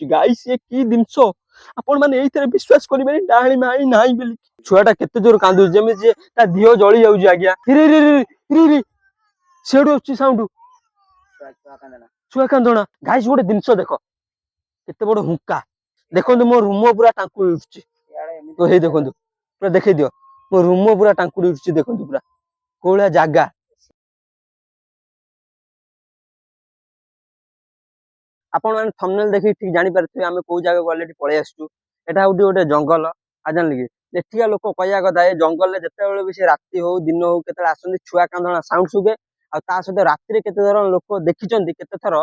guys ये की जिनस आपण माने एइथरे विश्वास करिबेनी डाहणी माही नाही बेली छुआटा केते जोर कांदु जेमे जे ता दियो जळी जाउजी आज्ञा रे रे रे रे रे सेडु अछि साउंड छुआ कांदना गाइस गोटे जिनस देखो केते बड़ हुक्का देखंतु मो रूम पूरा टांकुड़ी उठछि तो हे देखंतु पूरा देखै दियो मो रूम पूरा टांकुड़ी उठछि देखंतु पूरा कोळा जागा आपण माने थंबनेल देखि ठीक जानि परथि आमे को जागा ऑलरेडी पळे आसछु एटा होटी गोटे जंगल आ जानले कि एठिया लोक कया गदा ए जंगल ले जते बेले भी से राती हो दिन हो केते आसंदी छुआ कांदना साउंड सुगे आ ता सहित राती रे केते थर लोक देखिचंदी केते थर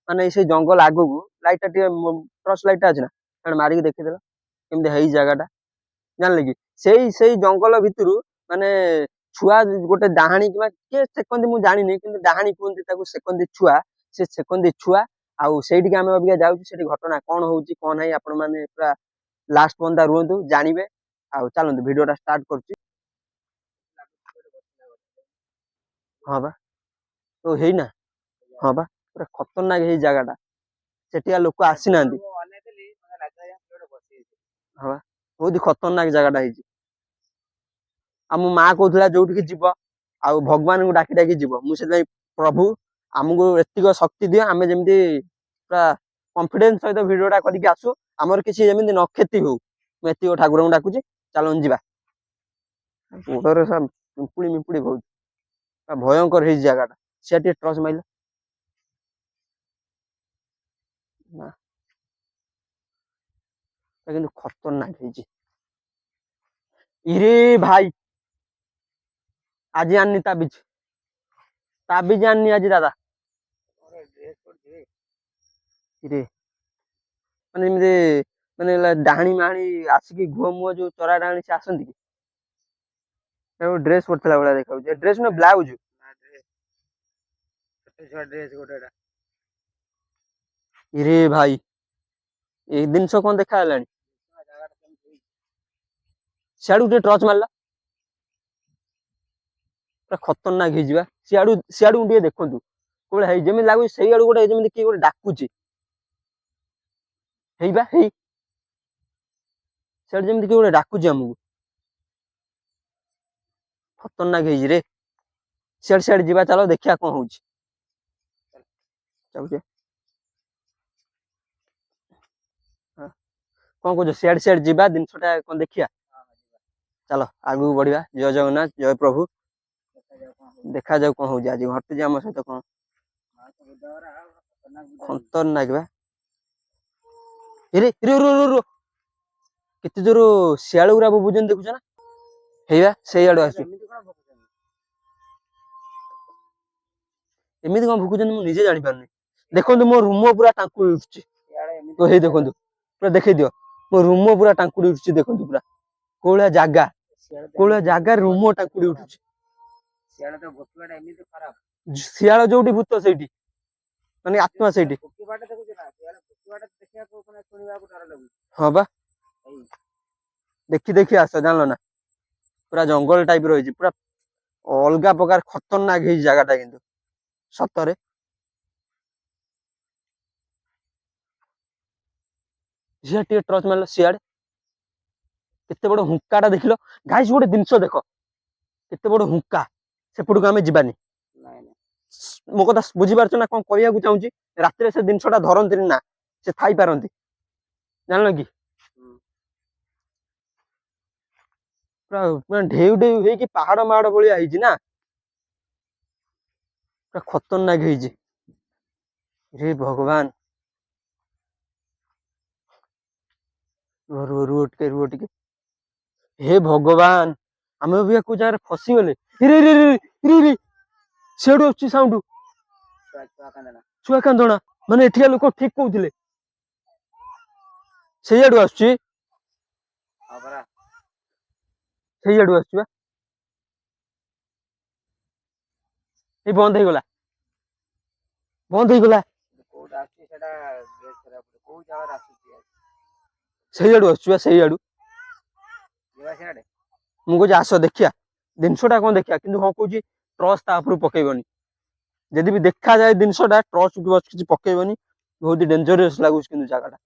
माने से जंगल आगु लाइट टे टॉर्च लाइट अछि ना एण मारी के देखि देला केमदे हेई जागाटा जानले कि सेई जंगल भितरु माने छुआ गोटे डाहाणी कि के सेकंदी मु जानि नै किंतु डाहाणी कोंती ताको सेकंदी छुआ से सेकंदी छुआ आउ सेठी के आमे अबिका जाउछु सेठी घटना कोन होउची कोन है आपण माने पूरा लास्ट बंदा रुहंतु जानिबे आउ चलंतु वीडियोटा स्टार्ट करछि हां बा तो हेई ना हां बा पूरा खतरनाक हेई जगाटा सेठिया लोक आसी नांदी हां बा बहुत खतरनाक जगाटा हेई आ मो मां कहउथला जोउठी कि जीव आउ भगवान को डाकी डाकी जीव मु से प्रभु हमको एतिक शक्ति दियो आमे जेमती पूरा कॉन्फिडेंस सहित वीडियोटा करके आसु हमर किछि जेमती न खेती हो मैं एतिक ठाकुर को डाकुची चलन जीवा गोडरे सब पिंपुड़ी मिंपुड़ी बहुत भयंकर हेई जगाटा सेठी ट्रच माइला ना किंतु खतरनाक हेई इरे भाई आज आनी ताबिज आनी आज दादा इरे माने एमते माने डाहाणी माहाणी आसिकी घुଅ मुଅ जो चरा डाहाणी से आसंती कि ड्रेस पड़थला बळा देखाउ जे ड्रेस न ब्लाउज ड्रेस गोटेडा इरे भाई एक दिन सो कोन देखा हलानी सियाडू टे टॉर्च मारला पूरा खतरनाक हेई जिवा सियाडू टे देखंतु कोले हेई जेमे लागु सेई आडू गोटे जेमे की गोटे डाकुची हेई बा हेई सियाडू जेमे की गोटे डाकुची हमकु खतरनाक हेई रे सियाड सियाड जिवा चलो देखिया कोन होउची चलजे कोन को सियाड सियाड जिवा दिन छोटा कोन देखिया चलो आगु बढ़िया जय जगन्नाथ जय प्रभु देखा जाऊ कोन होउची आज घटते जे हम सहित कोन खतरनाक बा रे रे रो रो रो केते जोर सियाळ गुरा बुबुजन देखुछ ना हेया सेई आडू आसी एमिति कोन भुकुजन मु निजे जानि पारनी देखंतु मो रूम पूरा टांकुड़ी उठछि तो हे देखंतु पूरा देखै दियो मो रूम पूरा टांकुड़ी उठछि देखंतु पूरा कोळा जागा रूम टांकुड़ी उठछि सियाळ तो भूतवाडा एमिति खराब सियाळ जोउटी भूत सेठी माने आत्मा सेठी भूतवाडा देखुछ ना सियाळ भूतवाडा देखिया को कोन सुनिबा को डर लागु हां बा देखि देखि आस जानलो ना पूरा जंगल टाइप रहिछि पूरा अलगा प्रकार खतरनाक हेई जगाटा किंतु सतरे जे टे टॉर्च मारला सियाड केते बड़ हुक्काटा देखिलो गाइस गोटे जिंस देखो केते बड़ हुक्का सेपटू आमे जिबानी मो कथा बुझी पारछ ना कोन करिया को चाहूची रात्री रे से जिंसटा धरंती ना से थाई पारंती जानलो कि पूरा ढेउ ढेउ हे कि पहाड़ माड़ बलिया हेजी ना पूरा खतरनाक हेजी रे भगवान रुट के हे भगवान आमे भी को जार फसी गले रे रे रे रे रे सेडू अछि साउंड छुआ कांदना माने एठिया लोक ठीक कहउथिले सेई आडू आछी हाबरा सेई आडू आछी बा ए बंद हे गला कोड आछी सेडा ड्रेस करा को जागा आछी सेई आडू आछी बा सेई आडू जेवा सेडे मु को आसो देखिया दिनसोटा कोन देखिया किंतु हो कहूची ट्रस्ट ता ऊपर पकेइबनी जदि भी देखा जाए दिनसोटा ट्रस्ट की बस किछि पकेइबनी बहुत डेंजरस लागुस किंतु जागाटा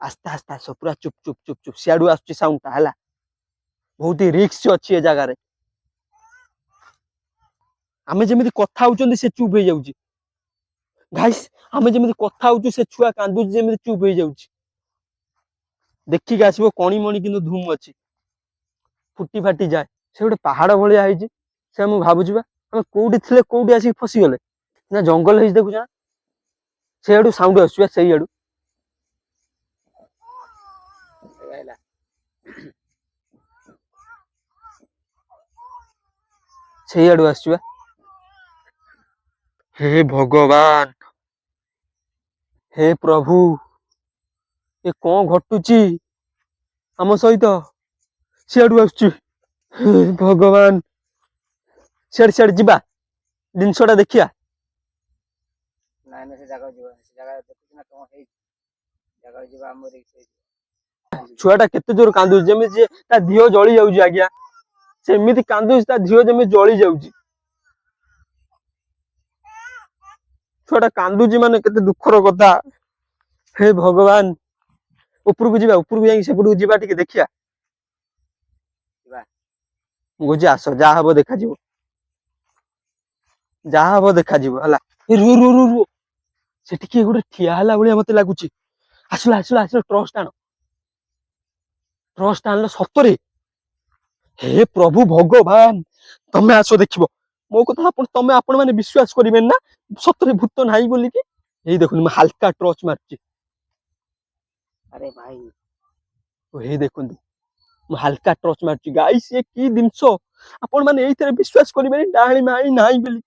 आस्ते आस्ते आस पूरा चुप चुप चुप चुप सियाडू आसुची साउंड टा हला बहुत ही रिस्क अच्छी ए जगह रे आमे जेमिति कथा होउचंदी से चुप हो जाउची गाइस आमे जेमिति कथा होउचू से छुआ कांदू जेमिति चुप हो जाउची देखि के आसीबो कणी मणी किंतु धूम अछि फुटी फाटी जाए से गोटे पहाड़ भलिया हैची से हम भाबुची बा हम कोउडी थिले कोउडी आसी फसी गले ना जंगल हैची देखु जा से आडू साउंड आसुवा सेई आडू सेई आडू आसुवा हे भगवान हे प्रभु ये कौन घटुची आम सहित सियाडू आसुची हे भगवान सियाड सियाड जिबा जिनसटा देखिया छुआटा केते जोर कांदू जेमि जे ता धियो जळी जाउची आज्ञा सेमिति कांदू ता धियो जेमि जळी जाउची छुआटा कांदूची माने केते दुखर कथा हे भगवान ऊपर को जाई सेपटू जिबा टिके देखिया मुझे आस जा हबो देखा जीवो हला रु रु रु रु सेठी के गोटे ठिया हला बलिया मते लागुची आसला आसला आसला ट्रस्ट आनलो सतरे हे प्रभु भगवान तमे आसो देखिबो मो कथा तमे आपण माने विश्वास करिबेन ना सतरे भूत नाही बोली कि एई देखुन म हल्का टॉर्च मारची अरे भाई तो हे देखुन म हल्का टॉर्च मारची गाइस ये की दिनसो आपण माने एई थरे विश्वास करिबेन डाणी माई नाही बोली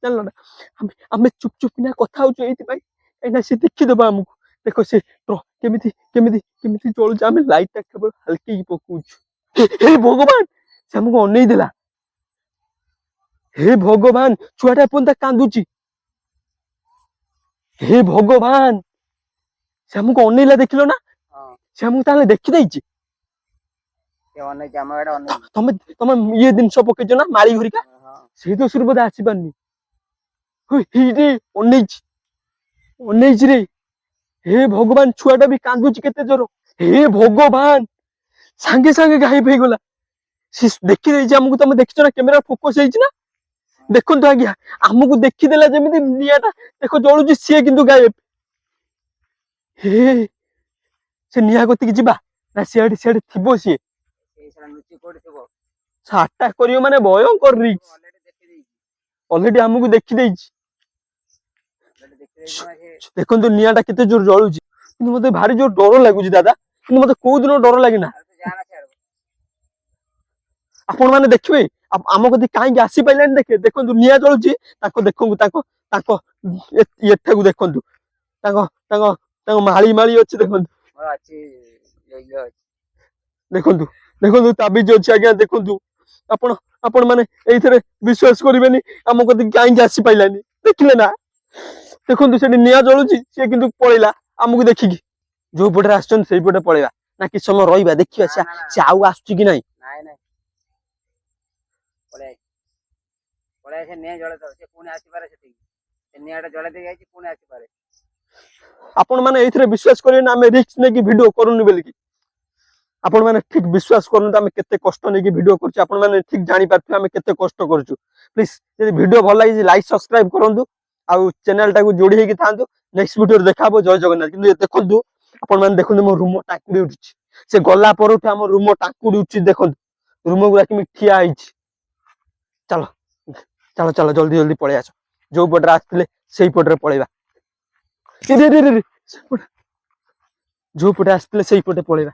चल ना हमें चुप चुप ना कथा हो एई भाई एना से देखि दबा हमको देखो से केमिति केमिति केमिति चल जा हम लाइट ता केवल हल्की ही पकुछ हे भगवान से हमको अनै देला हे भगवान छुआटा पंता कांदुची हे भगवान से हमको अनैला देखिलो ना से हमको ताले देखि दैची तमे तमे ये दिन सब पकेजो ना माली घरिका से तो सुरबदा आसी पानी ही रे अनैची रे हे भगवान छुआटा भी कांदुची केते जोर हे भगवान सांगे सांगे गायब हो गला सी देखि दैची हमको तमे देखिचो ना कैमरा फोकस ହେଇची ना देखो तो आज्ञा हमको देखी देला जेमिति नियाटा देखो जळुची से किंतु गायब हे से निया गति की जिबा ना सियाडी सियाडी थिबो सी अटैक करियो माने भयंकर रिस्क ऑलरेडी हमको देखि दैची देखो तो नियाटा केते जोर जळुची किंतु मते भारी जोर डर लागुची दादा किंतु मते को दिन डर लागिना आपण माने देखिबे आम कति कहीं आसी पाइलानी देखे देखो निया जलुची देखो एठू देखो माली माली अच्छी देखो देखो देखो ताबिज अच्छी आज्ञा देखो आपण आपण माने एइथरे विश्वास करिवेनी आम कति कहीं आसी पाइलानी देखिले ना देखो से निया जलुची से किंतु पळैला आमको देखिकी जो पटे आछन सेई पटे पळैबा ना कि समय रहिबा देखिबा से आउ आछी कि नाही पळे से ने जळे तो से पुणे आसी पारे सेठी से नियाटा जळे दे जाई पुणे आसी पारे आपण माने एइथरे विश्वास करियो ना हमें रिस्क ने की वीडियो करूनी बेल की आपण माने ठीक विश्वास करनु त हमें केते कष्ट ने की वीडियो करछु आपण माने ठीक जानि पारथु हमें केते कष्ट करछु प्लीज यदि वीडियो भल लागि लाइक सब्सक्राइब करंतु आ चैनल टा को जोडी हेकी थांतु नेक्स्ट वीडियो देखाबो जय जगन्नाथ किंतु देखंतु आपण माने देखंतु मो रूम टाकुडी उठिछि से गला परथु हम रूम टाकुडी उठिछि देखंतु रूम गुरा कि ठिया आइछि चलो चलो चलो जल्दी जल्दी पळे आसो जो पटरे आस्थिले सेई पटरे पळेबा रे रे रे जो पटे आस्थिले सेई पटे पळेबा